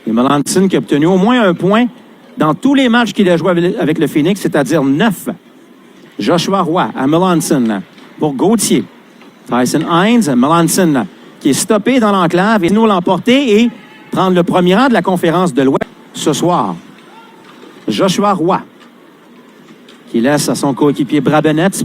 Et Melanson qui a obtenu au moins un point dans tous les matchs qu'il a joué avec le Phoenix, c'est-à-dire 9. Joshua Roy à Melanson pour Gauthier. Tyson Hines, Melanson qui est stoppé dans l'enclave et nous l'emporter et prendre le premier rang de la conférence de l'Ouest ce soir. Joshua Roy qui laisse à son coéquipier Brabenetz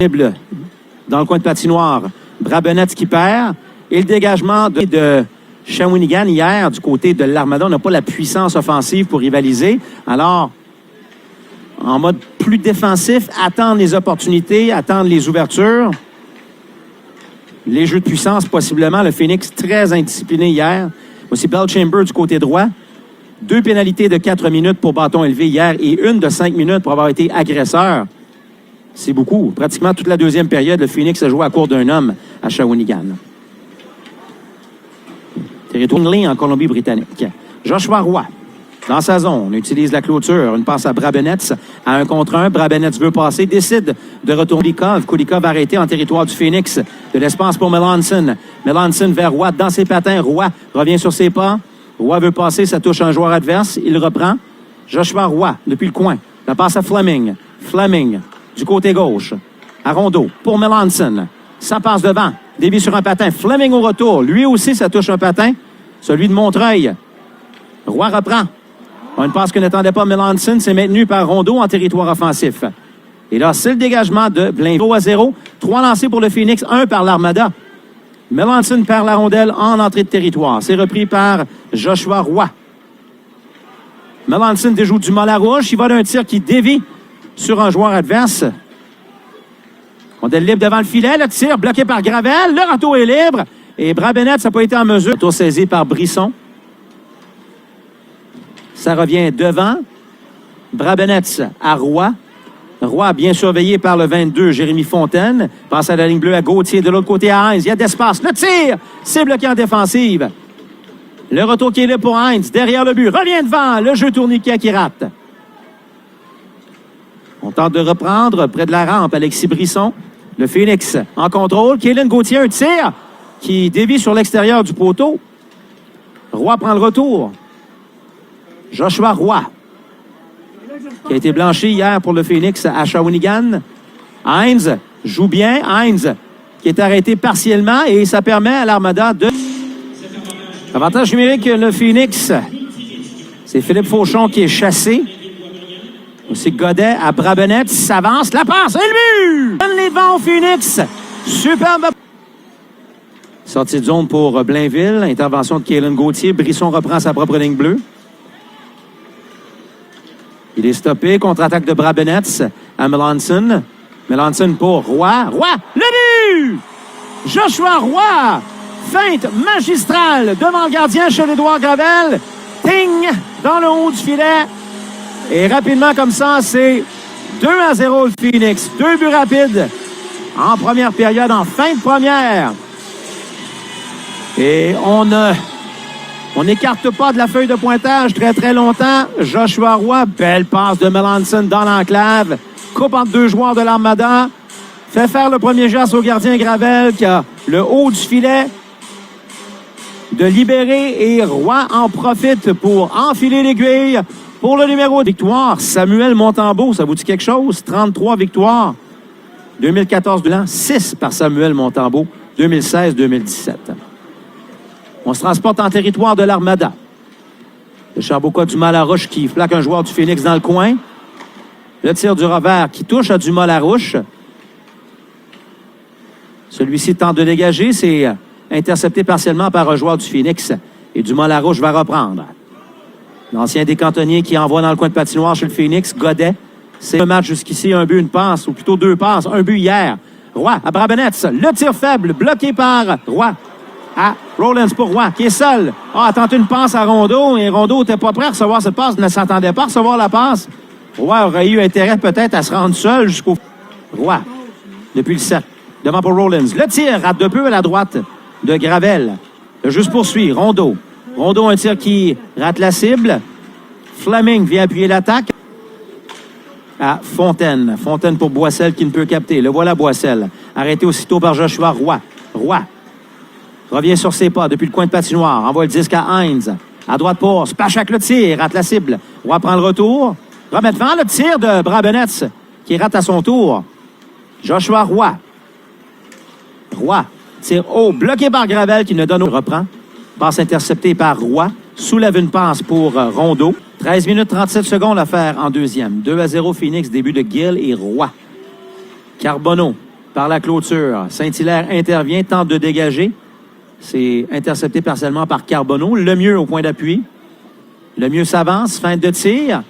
dans le coin de patinoire. Brabenetz qui perd et le dégagement de Shawinigan hier du côté de l'Armada. On n'a pas la puissance offensive pour rivaliser. Alors, en mode plus défensif, attendre les opportunités, attendre les ouvertures. Les jeux de puissance, possiblement. Le Phoenix très indiscipliné hier. Aussi Belchamber du côté droit. 2 pénalités de 4 minutes pour bâton élevé hier et 1 de 5 minutes pour avoir été agresseur. C'est beaucoup. Pratiquement toute la deuxième période, le Phoenix a joué à court d'un homme à Shawinigan. Territoire en Colombie-Britannique. Joshua Roy, dans sa zone, utilise la clôture. Une passe à Brabenetz à 1 contre 1. Brabenetz veut passer, décide de retourner Kulikov. Kulikov arrêté en territoire du Phoenix. De l'espace pour Melanson. Melanson vers Roy dans ses patins. Roy revient sur ses pas. Roy veut passer, ça touche un joueur adverse. Il reprend. Joshua Roy, depuis le coin. La passe à Fleming. Fleming, du côté gauche. À Rondeau, pour Melanson. Ça passe devant. Dévie sur un patin. Fleming au retour. Lui aussi, ça touche un patin. Celui de Montreuil. Roy reprend. Une passe que n'attendait pas Melanson. C'est maintenu par Rondeau en territoire offensif. Et là, c'est le dégagement de Blainville à 0. 3 lancés pour le Phoenix, 1 par l'Armada. Melanson perd la rondelle en entrée de territoire. C'est repris par Joshua Roy. Melanson déjoue du Mollarouche. Il va d'un tir qui dévie sur un joueur adverse. Rondelle libre devant le filet. Le tir bloqué par Gravel. Le retour est libre. Et Brabenetz n'a pas été en mesure. Retour saisi par Brisson. Ça revient devant. Brabenetz à Roy. Roy bien surveillé par le 22, Jérémy Fontaine. Passe à la ligne bleue à Gauthier. De l'autre côté à Hines. Il y a d'espace. Le tir, c'est bloqué en défensive. Le retour qui est là pour Hines. Derrière le but. Revient devant. Le jeu tourniquet qui rate. On tente de reprendre près de la rampe. Alexis Brisson. Le Phoenix en contrôle. Kaylin Gauthier, un tir qui dévie sur l'extérieur du poteau. Roy prend le retour. Joshua Roy, qui a été blanchi hier pour le Phoenix à Shawinigan. Hines joue bien. Hines qui est arrêté partiellement et ça permet à l'Armada de... Avantage numérique, le Phoenix. C'est Philippe Fauchon qui est chassé. Aussi Godet à Brabenetz. S'avance. La passe. Et le but! Donne les devants au Phoenix. Superbe. Sortie de zone pour Blainville. Intervention de Kaylin Gauthier. Brisson reprend sa propre ligne bleue. Il est stoppé. Contre-attaque de Brabenetz à Melanson. Melanson pour Roy. Roy, le but! Joshua Roy. Feinte magistrale devant le gardien chez Édouard Gravel. Ting! Dans le haut du filet. Et rapidement comme ça, c'est 2-0 le Phoenix. 2 buts rapides en première période, en fin de première. Et on n'écarte pas de la feuille de pointage très, très longtemps. Joshua Roy, belle passe de Melanson dans l'enclave. Coupe entre 2 joueurs de l'Armada. Fait faire le premier geste au gardien Gravel qui a le haut du filet de libérer. Et Roy en profite pour enfiler l'aiguille pour le numéro de victoire. Samuel Montembeault, ça vous dit quelque chose? 33 victoires. 2014 de l'an, 6 par Samuel Montembeault. 2016-2017. On se transporte en territoire de l'Armada. Le Charbouca du Mollarouche qui plaque un joueur du Phoenix dans le coin. Le tir du revers qui touche à du Mollarouche. Celui-ci tente de dégager. C'est intercepté partiellement par un joueur du Phoenix. Et du Mollarouche va reprendre. L'ancien des cantonniers qui envoie dans le coin de patinoire chez le Phoenix. Godet. C'est un match jusqu'ici. Un but, une passe. Ou plutôt 2 passes. Un but hier. Roy à Brabenetz. Le tir faible bloqué par Roy. À Rollins pour Roy, qui est seul. A tenté une passe à Rondeau, et Rondeau n'était pas prêt à recevoir cette passe, ne s'attendait pas à recevoir la passe. Roy aurait eu intérêt peut-être à se rendre seul jusqu'au... Roy, depuis le 7, devant pour Rollins. Le tir rate de peu à la droite de Gravel. Le jeu se poursuit. Rondeau. Rondeau, un tir qui rate la cible. Fleming vient appuyer l'attaque. À Fontaine. Fontaine pour Boissel qui ne peut capter. Le voilà Boissel. Arrêté aussitôt par Joshua Roy. Roy revient sur ses pas depuis le coin de patinoire. Envoie le disque à Hines. À droite pour Spachak, le tir, rate la cible. Roy prend le retour. Remet devant le tir de Brabenetz, qui rate à son tour. Joshua Roy. Roy, tir haut, bloqué par Gravel, qui ne donne aucun. Reprend. Passe interceptée par Roy. Soulève une passe pour Rondeau. 13 minutes 37 secondes à faire en deuxième. 2-0 Phoenix, début de Gill et Roy. Carbonneau par la clôture. Saint-Hilaire intervient, tente de dégager. C'est intercepté partiellement par Carbonneau. Le mieux au point d'appui. Le mieux s'avance, fin de tir.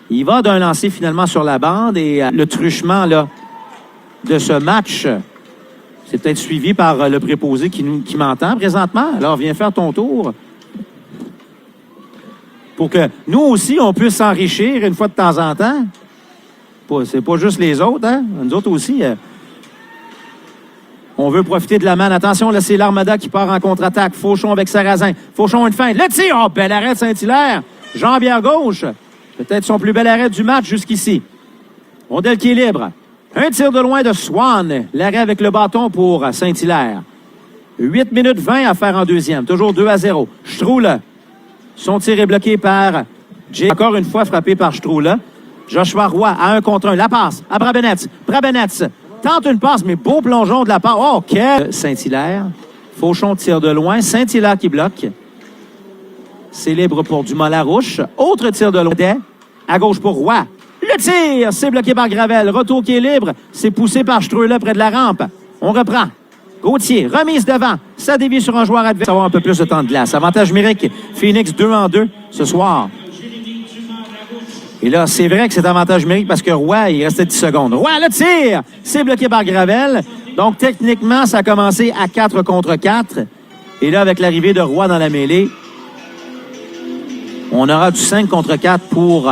Il va d'un lancer finalement sur la bande et le truchement là, de ce match, c'est peut-être suivi par le préposé qui m'entend présentement. Alors, viens faire ton tour. Pour que nous aussi, on puisse s'enrichir une fois de temps en temps. C'est pas juste les autres, hein? Nous autres aussi. On veut profiter de la manne. Attention, là, c'est l'Armada qui part en contre-attaque. Fauchon avec Sarrazin. Fauchon, une fin. Le tir! Oh, bel arrêt de Saint-Hilaire. Jambière gauche. Peut-être son plus bel arrêt du match jusqu'ici. Rondelle qui est libre. Un tir de loin de Swan. L'arrêt avec le bâton pour Saint-Hilaire. 8 minutes 20 à faire en deuxième. Toujours 2-0. Stroule. Son tir est bloqué par Jay. Encore une fois frappé par Stroule. Joshua Roy à 1 contre 1. La passe à Brabenetz. Brabenetz tente une passe, mais beau plongeon de la part. Oh, quel Saint-Hilaire. Fauchon tire de loin. Saint-Hilaire qui bloque. C'est libre pour Dumas-Larouche. Autre tir de loin. À gauche pour Roy. Le tir, c'est bloqué par Gravel. Retour qui est libre. C'est poussé par Streuler près de la rampe. On reprend. Gauthier, remise devant. Ça dévie sur un joueur adverse. Ça va avoir un peu plus de temps de glace. Avantage numérique. Phoenix 2-2 ce soir. Et là, c'est vrai que c'est avantage numérique parce que Roy, il restait 10 secondes. Roy, le tir, c'est bloqué par Gravel. Donc, techniquement, ça a commencé à 4 contre 4. Et là, avec l'arrivée de Roy dans la mêlée, on aura du 5 contre 4 pour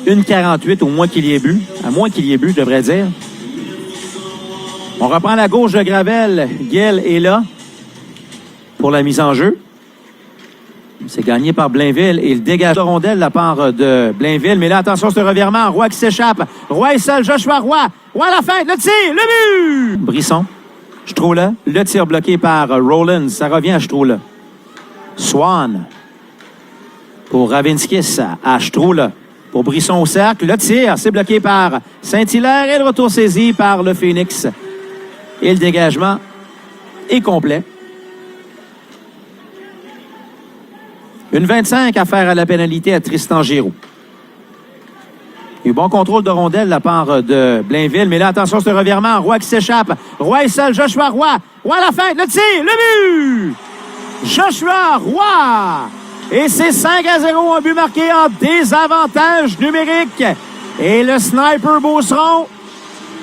1,48 au moins qu'il y ait bu. À moins qu'il y ait bu, je devrais dire. On reprend la gauche de Gravel. Gill est là pour la mise en jeu. C'est gagné par Blainville et le dégage de rondelle de la part de Blainville. Mais là, attention, ce revirement. Roy qui s'échappe. Roy est seul. Joshua Roy. Roy à la fin. Le tir. Le but. Brisson. Stroule. Le tir bloqué par Rollins. Ça revient à Stroule. Swan. Pour Ravinskis à Stroule. Pour Brisson au cercle. Le tir. C'est bloqué par Saint-Hilaire. Et le retour saisi par le Phoenix. Et le dégagement est complet. Une 25 à faire à la pénalité à Tristan Giroux. Il y a eu bon contrôle de rondelle de la part de Blainville. Mais là, attention, ce revirement. Roy qui s'échappe. Roy est seul. Joshua Roy. Roy à la fin. Le tir. Le but. Joshua Roy. Et c'est 5-0. Un but marqué en désavantage numérique. Et le sniper Beauceron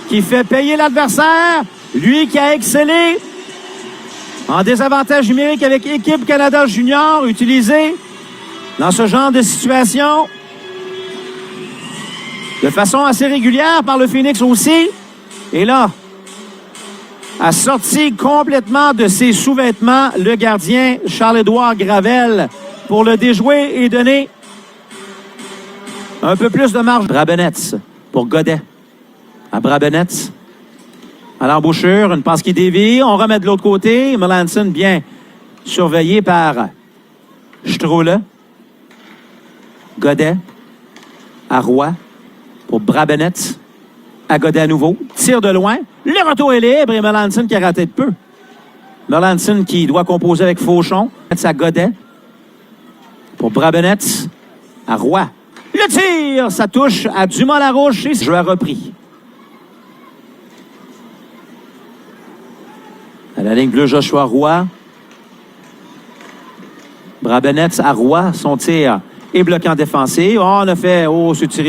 qui fait payer l'adversaire. Lui qui a excellé en désavantage numérique avec Équipe Canada Junior, utilisé dans ce genre de situation de façon assez régulière par le Phoenix aussi. Et là, a sorti complètement de ses sous-vêtements le gardien Charles-Édouard Gravel pour le déjouer et donner un peu plus de marge. Brabenetz pour Godet. À Brabenetz. À l'embouchure, une passe qui dévie. On remet de l'autre côté. Melanson bien surveillé par Stroule. Godet. À Roy. Pour Brabenetz. À Godet à nouveau. Tire de loin. Le retour est libre et Melanson qui a raté de peu. Melanson qui doit composer avec Fauchon. À Godet. Pour Brabenetz. À Roy. Le tir! Ça touche à Dumas-Larouche et jeu a repris. À la ligne bleue, Joshua Roy. Brabenetz à Roy. Son tir est bloqué en défensif. Oh, on a fait... Oh, c'est tiré.